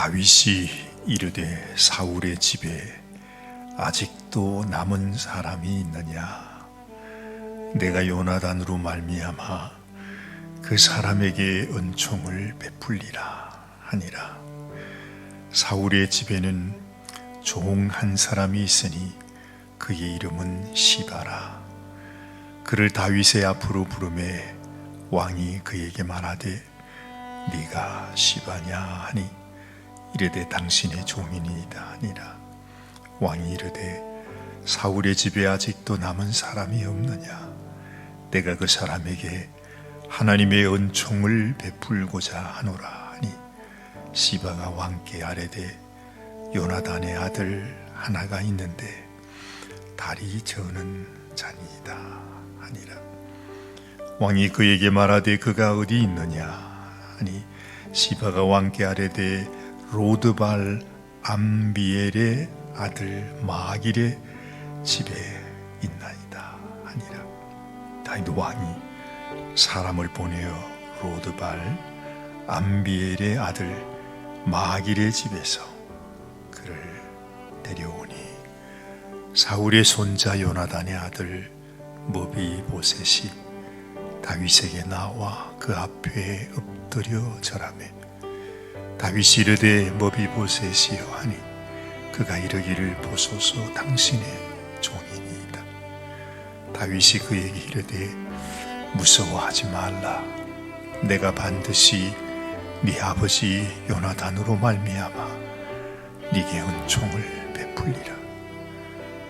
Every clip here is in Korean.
다윗이 이르되 사울의 집에 아직도 남은 사람이 있느냐? 내가 요나단으로 말미암아 그 사람에게 은총을 베풀리라 하니라. 사울의 집에는 종 한 사람이 있으니 그의 이름은 시바라. 그를 다윗의 앞으로 부르매 왕이 그에게 말하되 네가 시바냐 하니 이르되 당신의 종이니이다 하니라. 왕이 이르되 사울의 집에 아직도 남은 사람이 없느냐? 내가 그 사람에게 하나님의 은총을 베풀고자 하노라 하니 시바가 왕께 아뢰되 요나단의 아들 하나가 있는데 다리 저는 자니이다 하니라. 왕이 그에게 말하되 그가 어디 있느냐 하니 시바가 왕께 아뢰되 로드발 암비엘의 아들 마길의 집에 있나이다 하니라. 다윗 왕이 사람을 보내어 로드발 암비엘의 아들 마길의 집에서 그를 데려오니 사울의 손자 요나단의 아들 머비보셋이 다윗에게 나와 그 앞에 엎드려 절하매 다윗이 이르되 머비보셋이여 하니 그가 이르기를 보소서 당신의 종이니이다. 다윗이 그에게 이르되 무서워하지 말라. 내가 반드시 네 아버지 요나단으로 말미암아 네게 은총을 베풀리라.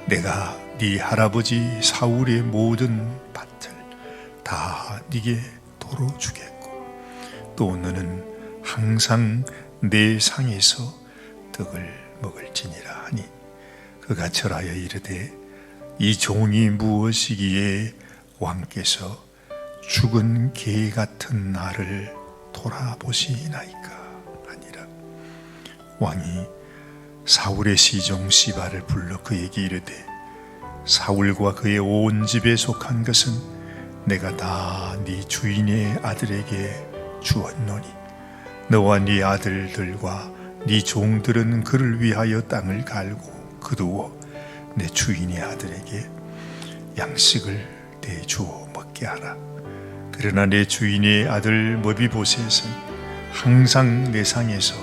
내가 네 할아버지 사울의 모든 밭을 다 네게 도로 주겠고 또 너는 항상 내 상에서 떡을 먹을지니라 하니 그가 절하여 이르되 이 종이 무엇이기에 왕께서 죽은 개 같은 나를 돌아보시나이까 하니라. 왕이 사울의 시종 시바를 불러 그에게 이르되 사울과 그의 온 집에 속한 것은 내가 다 네 주인의 아들에게 주었노니 너와 네 아들들과 네 종들은 그를 위하여 땅을 갈고 거두어 내 주인의 아들에게 양식을 대주어 먹게 하라. 그러나 내 주인의 아들 머비보셋은 항상 내 상에서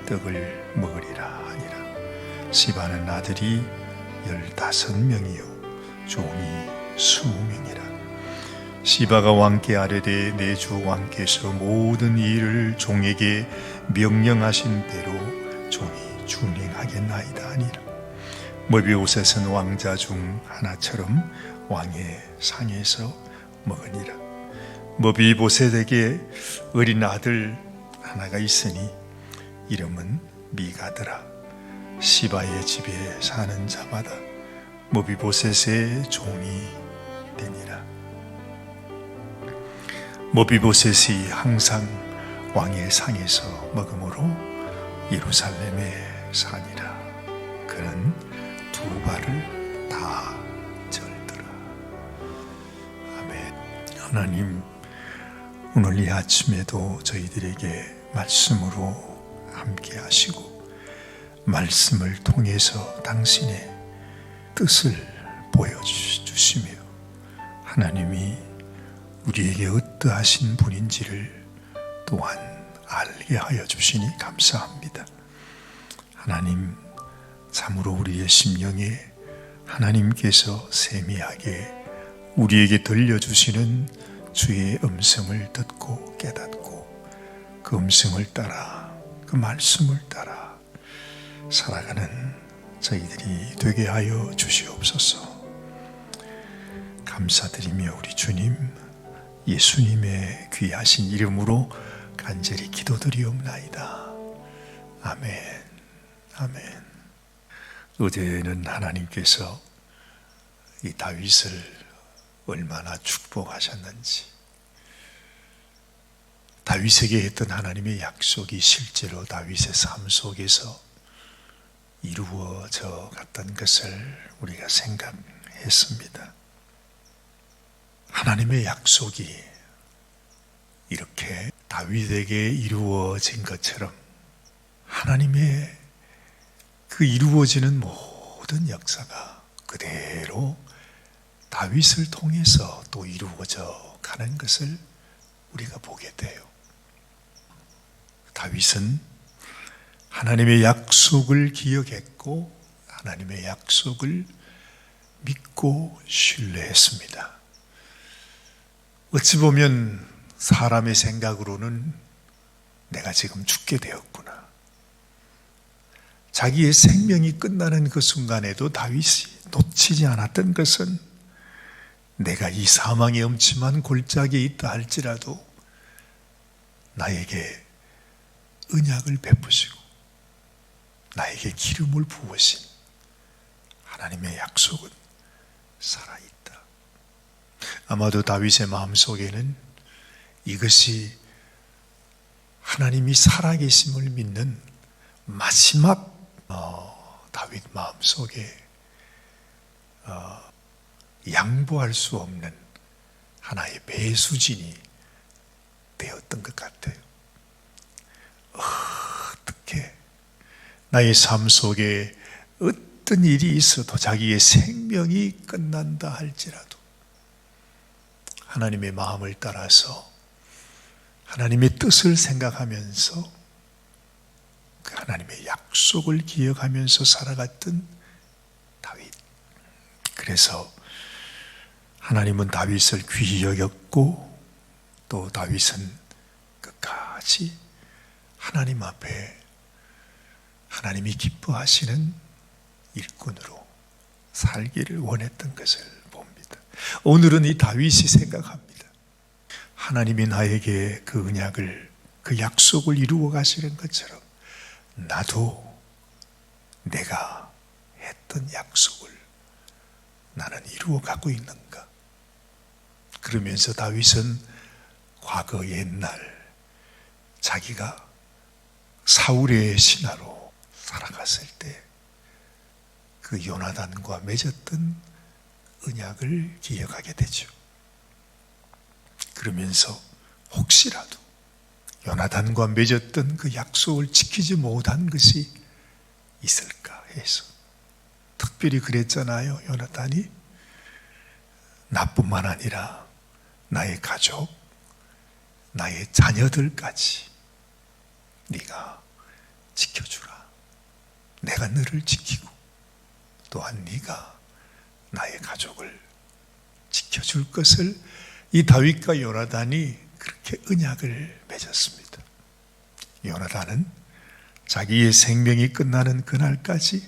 떡을 먹으리라 하니라. 시바는 아들이 15명이요 종이 20명이라. 시바가 왕께 아뢰되 내 주 왕께서 모든 일을 종에게 명령하신 대로 종이 준행하겠나이다 하니라. 머비보셋은 왕자 중 하나처럼 왕의 상에서 먹으니라. 머비보셋에게 어린 아들 하나가 있으니 이름은 미가더라. 시바의 집에 사는 자마다 머비보셋의 종이 되니라. 머비보셋이 항상 왕의 상에서 먹음으로 예루살렘에 사니라. 그는 두 발을 다 절더라. 아멘. 하나님, 오늘 이 아침에도 저희들에게 말씀으로 함께 하시고 말씀을 통해서 당신의 뜻을 보여주시며 하나님이 우리에게 어떠하신 분인지를 또한 알게 하여 주시니 감사합니다. 하나님, 참으로 우리의 심령에 하나님께서 세미하게 우리에게 들려주시는 주의 음성을 듣고 깨닫고 그 음성을 따라 그 말씀을 따라 살아가는 저희들이 되게 하여 주시옵소서. 감사드리며 우리 주님 예수님의 귀하신 이름으로 간절히 기도드리옵나이다. 아멘. 아멘. 어제는 하나님께서 이 다윗을 얼마나 축복하셨는지, 다윗에게 했던 하나님의 약속이 실제로 다윗의 삶 속에서 이루어져 갔던 것을 우리가 생각했습니다. 하나님의 약속이 이렇게 다윗에게 이루어진 것처럼 하나님의 그 이루어지는 모든 역사가 그대로 다윗을 통해서 또 이루어져 가는 것을 우리가 보게 돼요. 다윗은 하나님의 약속을 기억했고 하나님의 약속을 믿고 신뢰했습니다. 어찌 보면 사람의 생각으로는 내가 지금 죽게 되었구나. 자기의 생명이 끝나는 그 순간에도 다윗이 놓치지 않았던 것은 내가 이 사망의 엄침한 골짜기에 있다 할지라도 나에게 언약을 베푸시고 나에게 기름을 부으신 하나님의 약속은 살아있다. 아마도 다윗의 마음속에는 이것이 하나님이 살아계심을 믿는 마지막 다윗 마음속에 양보할 수 없는 하나의 배수진이 되었던 것 같아요. 어떻게 나의 삶 속에 어떤 일이 있어도 자기의 생명이 끝난다 할지라도 하나님의 마음을 따라서 하나님의 뜻을 생각하면서 그 하나님의 약속을 기억하면서 살아갔던 다윗. 그래서 하나님은 다윗을 귀히 여겼고 또 다윗은 끝까지 하나님 앞에 하나님이 기뻐하시는 일꾼으로 살기를 원했던 것을 봅니다. 오늘은 이 다윗이 생각합니다. 하나님이 나에게 그 언약을, 그 약속을 이루어 가시는 것처럼 나도 내가 했던 약속을 나는 이루어 가고 있는가? 그러면서 다윗은 과거 옛날 자기가 사울의 신하로 살아갔을 때 그 요나단과 맺었던 언약을 기억하게 되죠. 그러면서 혹시라도 요나단과 맺었던 그 약속을 지키지 못한 것이 있을까 해서 특별히 그랬잖아요. 요나단이 나뿐만 아니라 나의 가족, 나의 자녀들까지 네가 지켜주라. 내가 너를 지키고 또한 네가 나의 가족을 지켜줄 것을 이 다윗과 요나단이 그렇게 언약을 맺었습니다. 요나단은 자기의 생명이 끝나는 그날까지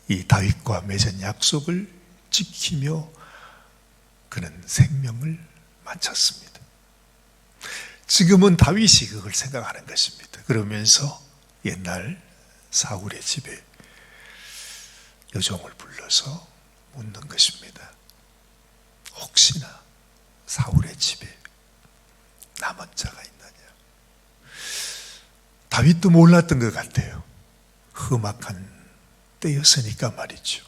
이 다윗과 맺은 약속을 지키며 그는 생명을 마쳤습니다. 지금은 다윗이 그걸 생각하는 것입니다. 그러면서 옛날 사울의 집에 여종을 불러서 묻는 것입니다. 혹시나 사울의 집에 남은 자가 있느냐? 다윗도 몰랐던 것 같아요. 험악한 때였으니까 말이죠.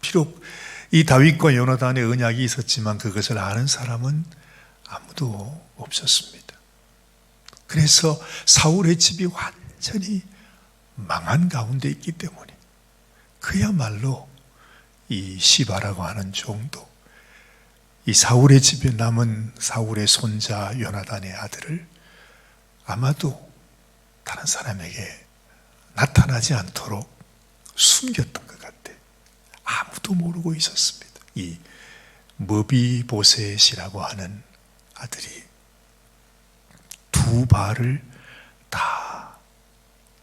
비록 이 다윗과 요나단의 언약이 있었지만 그것을 아는 사람은 아무도 없었습니다. 그래서 사울의 집이 완전히 망한 가운데 있기 때문에 그야말로 이 시바라고 하는 종도 이 사울의 집에 남은 사울의 손자 요나단의 아들을 아마도 다른 사람에게 나타나지 않도록 숨겼던 것 같아요. 아무도 모르고 있었습니다. 이 머비보셋이라고 하는 아들이 두 발을 다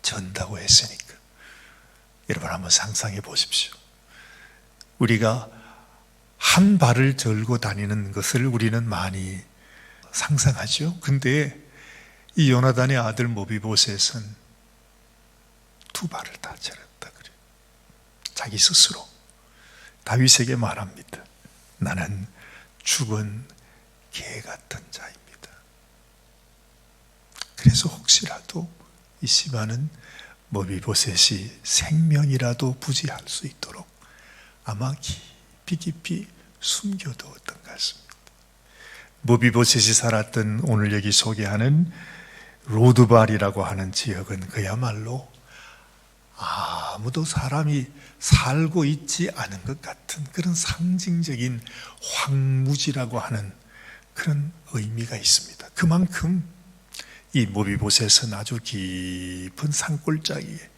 전다고 했으니까 여러분 한번 상상해 보십시오. 우리가 한 발을 절고 다니는 것을 우리는 많이 상상하죠. 근데 이 요나단의 아들 머비보셋은 두 발을 다 절었다 그래요. 자기 스스로 다윗에게 말합니다. 나는 죽은 개 같은 자입니다. 그래서 혹시라도 이 시바는 머비보셋이 생명이라도 부지할 수 있도록 아마 깊이 숨겨두었던 것 같습니다. 머비보셋이 살았던 오늘 여기 소개하는 로드발이라고 하는 지역은 그야말로 아무도 사람이 살고 있지 않은 것 같은 그런 상징적인 황무지라고 하는 그런 의미가 있습니다. 그만큼 이 모비보셋은 아주 깊은 산골짜기에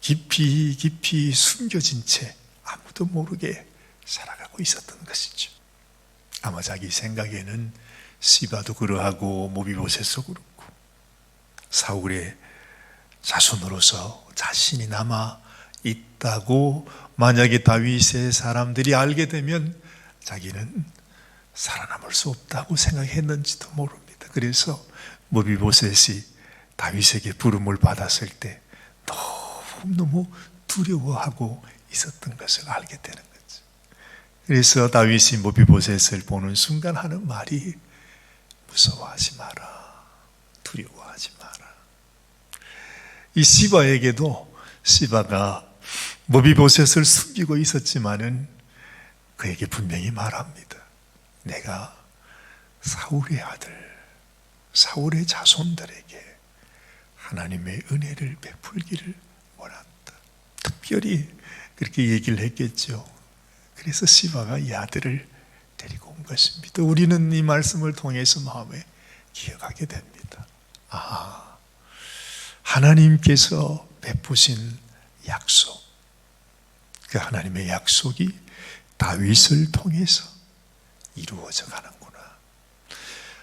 깊이 깊이 숨겨진 채 아무도 모르게 살아가고 있었던 것이죠. 아마 자기 생각에는 시바도 그러하고 모비보셋도 그렇고 사울의 자손으로서 자신이 남아 있다고 만약에 다윗의 사람들이 알게 되면 자기는 살아남을 수 없다고 생각했는지도 모릅니다. 그래서 모비보셋이 다윗에게 부름을 받았을 때 너무 두려워하고 있었던 것을 알게 되는 거죠. 그래서 다윗이 모비보셋을 보는 순간 하는 말이 무서워하지 마라, 두려워하지 마라. 이 시바에게도 시바가 모비보셋을 숨기고 있었지만은 그에게 분명히 말합니다. 내가 사울의 아들, 사울의 자손들에게 하나님의 은혜를 베풀기를 원한다. 특별히 그렇게 얘기를 했겠죠. 그래서 시바가 이 아들을 데리고 온 것입니다. 우리는 이 말씀을 통해서 마음에 기억하게 됩니다. 하나님께서 베푸신 약속, 그 하나님의 약속이 다윗을 통해서 이루어져 가는구나.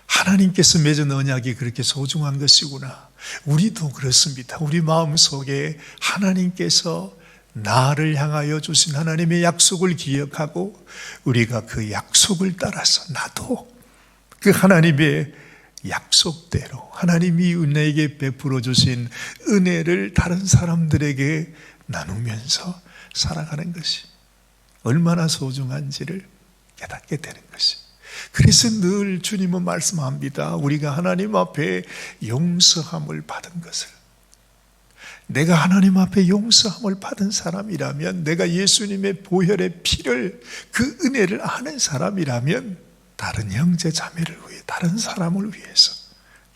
하나님께서 맺은 언약이 그렇게 소중한 것이구나. 우리도 그렇습니다. 우리 마음속에 하나님께서 나를 향하여 주신 하나님의 약속을 기억하고 우리가 그 약속을 따라서 나도 그 하나님의 약속대로 하나님이 은혜에게 베풀어 주신 은혜를 다른 사람들에게 나누면서 살아가는 것이 얼마나 소중한지를 깨닫게 되는 것이. 그래서 늘 주님은 말씀합니다. 우리가 하나님 앞에 용서함을 받은 것을, 내가 하나님 앞에 용서함을 받은 사람이라면, 내가 예수님의 보혈의 피를, 그 은혜를 아는 사람이라면 다른 형제 자매를 위해, 다른 사람을 위해서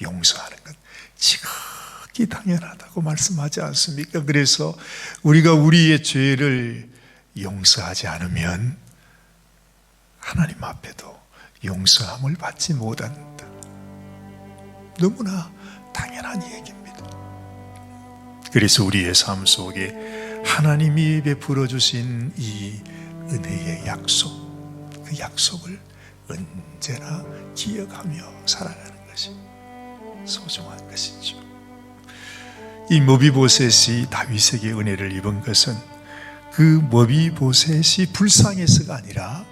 용서하는 것 지극히 당연하다고 말씀하지 않습니까? 그래서 우리가 우리의 죄를 용서하지 않으면 하나님 앞에도 용서함을 받지 못한다. 너무나 당연한 얘기입니다. 그래서 우리의 삶 속에 하나님이 베풀어 주신 이 은혜의 약속, 그 약속을 언제나 기억하며 살아가는 것이 소중한 것이죠. 이 모비보셋이 다윗에게 은혜를 입은 것은 그 모비보셋이 불쌍해서가 아니라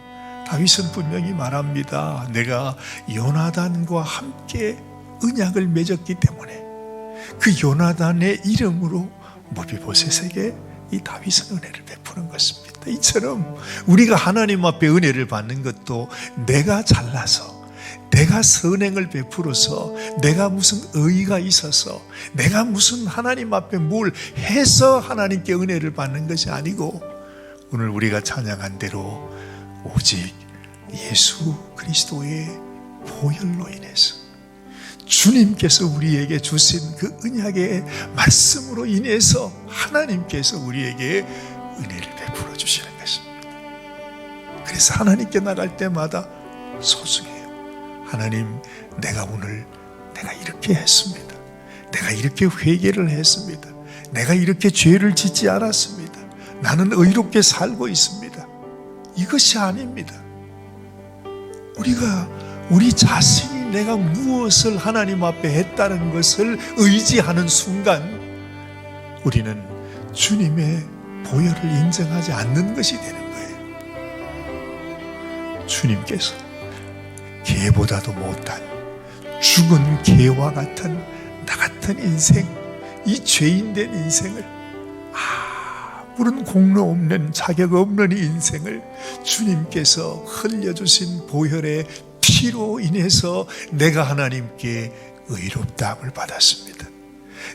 다윗은 분명히 말합니다. 내가 요나단과 함께 언약을 맺었기 때문에 그 요나단의 이름으로 모비보셋에게 이 다윗은 은혜를 베푸는 것입니다. 이처럼 우리가 하나님 앞에 은혜를 받는 것도 내가 잘나서, 내가 선행을 베풀어서, 내가 무슨 의의가 있어서, 내가 무슨 하나님 앞에 뭘 해서 하나님께 은혜를 받는 것이 아니고, 오늘 우리가 찬양한 대로 오직 예수 그리스도의 보혈로 인해서 주님께서 우리에게 주신 그 언약의 말씀으로 인해서 하나님께서 우리에게 은혜를 베풀어 주시는 것입니다. 그래서 하나님께 나갈 때마다 소중해요. 하나님, 내가 오늘 내가 이렇게 했습니다. 내가 이렇게 회개를 했습니다. 내가 이렇게 죄를 짓지 않았습니다. 나는 의롭게 살고 있습니다. 이것이 아닙니다. 우리가 우리 자신이 내가 무엇을 하나님 앞에 했다는 것을 의지하는 순간 우리는 주님의 보혈을 인정하지 않는 것이 되는 거예요. 주님께서 개보다도 못한 죽은 개와 같은 나 같은 인생, 이 죄인된 인생을, 아무런 공로 없는, 자격 없는 인생을 주님께서 흘려주신 보혈의 피로 인해서 내가 하나님께 의롭다함을 받았습니다.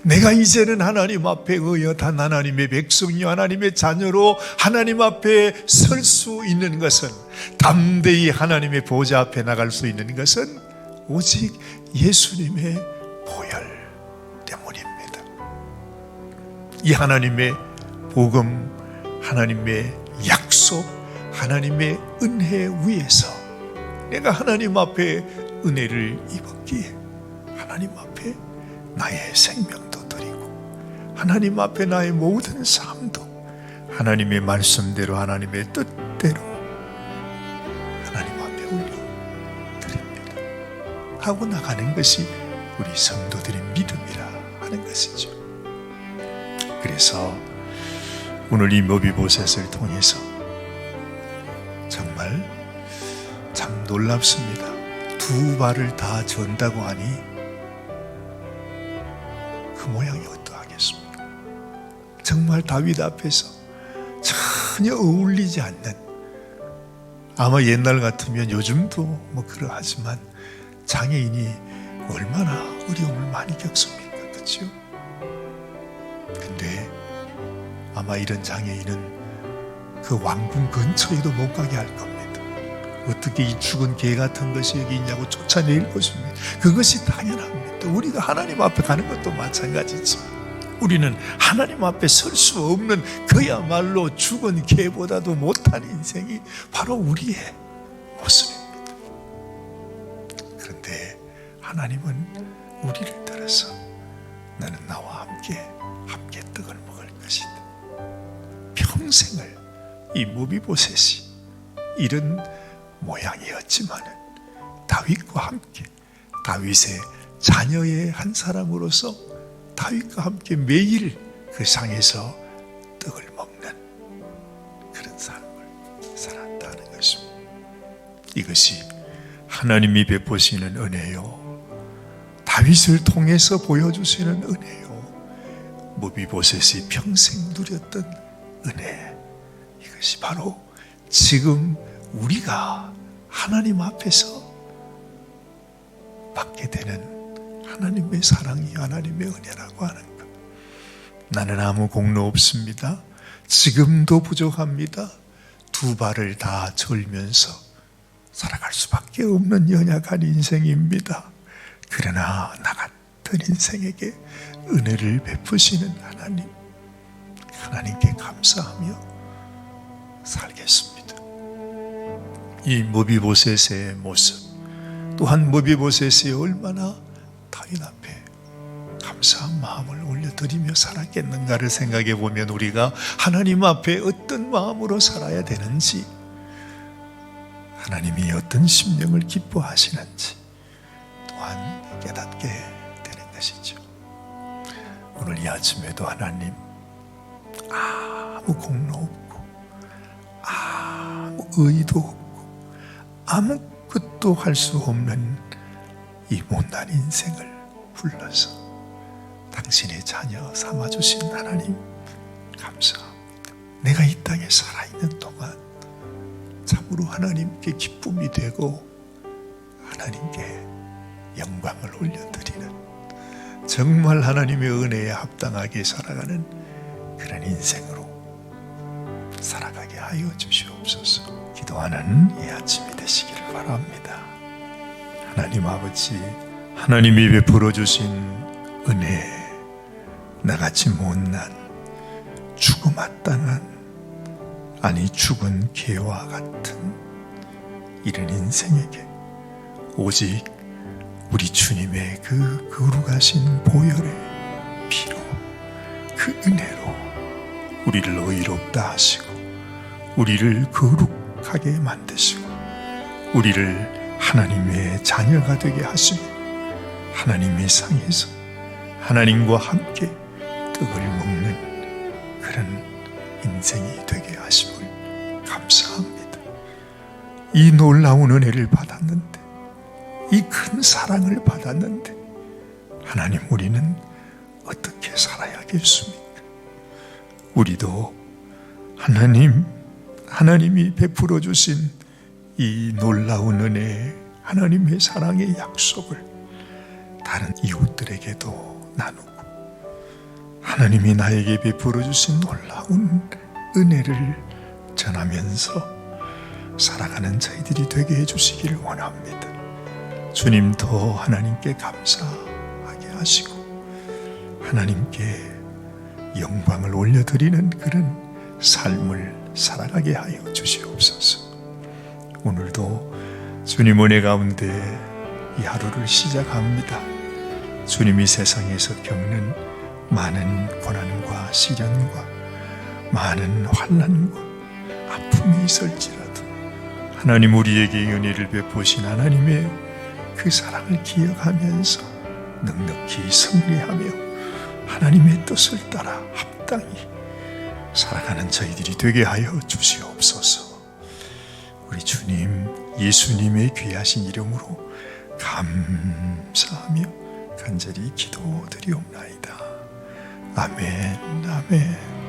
내가 이제는 하나님 앞에 의여 단 하나님의 백성이요 하나님의 자녀로 하나님 앞에 설 수 있는 것은, 담대히 하나님의 보좌 앞에 나갈 수 있는 것은 오직 예수님의 보혈, 이 하나님의 복음, 하나님의 약속, 하나님의 은혜 위에서 내가 하나님 앞에 은혜를 입었기에 하나님 앞에 나의 생명도 드리고 하나님 앞에 나의 모든 삶도 하나님의 말씀대로 하나님의 뜻대로 하나님 앞에 올려드립니다 하고 나가는 것이 우리 성도들의 믿음이라 하는 것이죠. 그래서 오늘 이 모비보셋을 통해서 정말 참 놀랍습니다. 두 발을 다 전다고 하니 그 모양이 어떠하겠습니까? 정말 다윗 앞에서 전혀 어울리지 않는, 아마 옛날 같으면 요즘도 뭐 그러하지만 장애인이 얼마나 어려움을 많이 겪습니까? 그렇죠? 근데 아마 이런 장애인은 그 왕궁 근처에도 못 가게 할 겁니다. 어떻게 이 죽은 개 같은 것이 여기 있냐고 쫓아낼 것입니다. 그것이 당연합니다. 우리가 하나님 앞에 가는 것도 마찬가지지만 우리는 하나님 앞에 설 수 없는 그야말로 죽은 개보다도 못한 인생이 바로 우리의 모습입니다. 그런데 하나님은 우리를 들어서 너는 나와 함께 떡을 먹을 것이다. 평생을 이 모비보셋이 이런 모양이었지만은 다윗과 함께 다윗의 자녀의 한 사람으로서 다윗과 함께 매일 그 상에서 떡을 먹는 그런 삶을 살았다는 것입니다. 이것이 하나님이 베푸시는 은혜요, 다윗을 통해서 보여주시는 은혜요, 모비보셋이 평생 누렸던 은혜, 이것이 바로 지금 우리가 하나님 앞에서 받게 되는 하나님의 사랑이 하나님의 은혜라고 하는 것. 나는 아무 공로 없습니다. 지금도 부족합니다. 두 발을 다 절면서 살아갈 수밖에 없는 연약한 인생입니다. 그러나 나 같은 인생에게 은혜를 베푸시는 하나님, 하나님께 감사하며 살겠습니다. 이 모비보셋의 모습, 또한 모비보셋이 얼마나 다윗 앞에 감사한 마음을 올려드리며 살았겠는가를 생각해 보면 우리가 하나님 앞에 어떤 마음으로 살아야 되는지, 하나님이 어떤 심령을 기뻐하시는지 또한 깨닫게 되는 것이죠. 오늘 이 아침에도 하나님, 아무 공로 없고 아무 의도 없고 아무것도 할 수 없는 이 못난 인생을 불러서 당신의 자녀 삼아주신 하나님 감사합니다. 내가 이 땅에 살아있는 동안 참으로 하나님께 기쁨이 되고 하나님께 영광을 올려드리는, 정말 하나님의 은혜에 합당하게 살아가는 그런 인생으로 살아가게 하여 주시옵소서. 기도하는 이 아침이 되시기를 바랍니다. 하나님 아버지, 하나님이 베풀어 주신 은혜, 나같이 못난 죽음 마땅한, 아니 죽은 개와 같은 이런 인생에게 오직 우리 주님의 그 거룩하신 보혈의 피로, 그 은혜로 우리를 의롭다 하시고 우리를 거룩하게 만드시고 우리를 하나님의 자녀가 되게 하시며 하나님의 상에서 하나님과 함께 떡을 먹는 그런 인생이 되게 하심을 감사합니다. 이 놀라운 은혜를 받았는데, 이 큰 사랑을 받았는데 하나님, 우리는 어떻게 살아야겠습니까? 우리도 하나님이 베풀어 주신 이 놀라운 은혜, 하나님의 사랑의 약속을 다른 이웃들에게도 나누고 하나님이 나에게 베풀어 주신 놀라운 은혜를 전하면서 살아가는 저희들이 되게 해주시기를 원합니다. 주님, 더 하나님께 감사하게 하시고 하나님께 영광을 올려드리는 그런 삶을 살아가게 하여 주시옵소서. 오늘도 주님 은혜 가운데 이 하루를 시작합니다. 주님이 세상에서 겪는 많은 고난과 시련과 많은 환난과 아픔이 있을지라도 하나님 우리에게 은혜를 베푸신 하나님의 그 사랑을 기억하면서 넉넉히 승리하며 하나님의 뜻을 따라 합당히 살아가는 저희들이 되게 하여 주시옵소서. 우리 주님 예수님의 귀하신 이름으로 감사하며 간절히 기도드리옵나이다. 아멘, 아멘.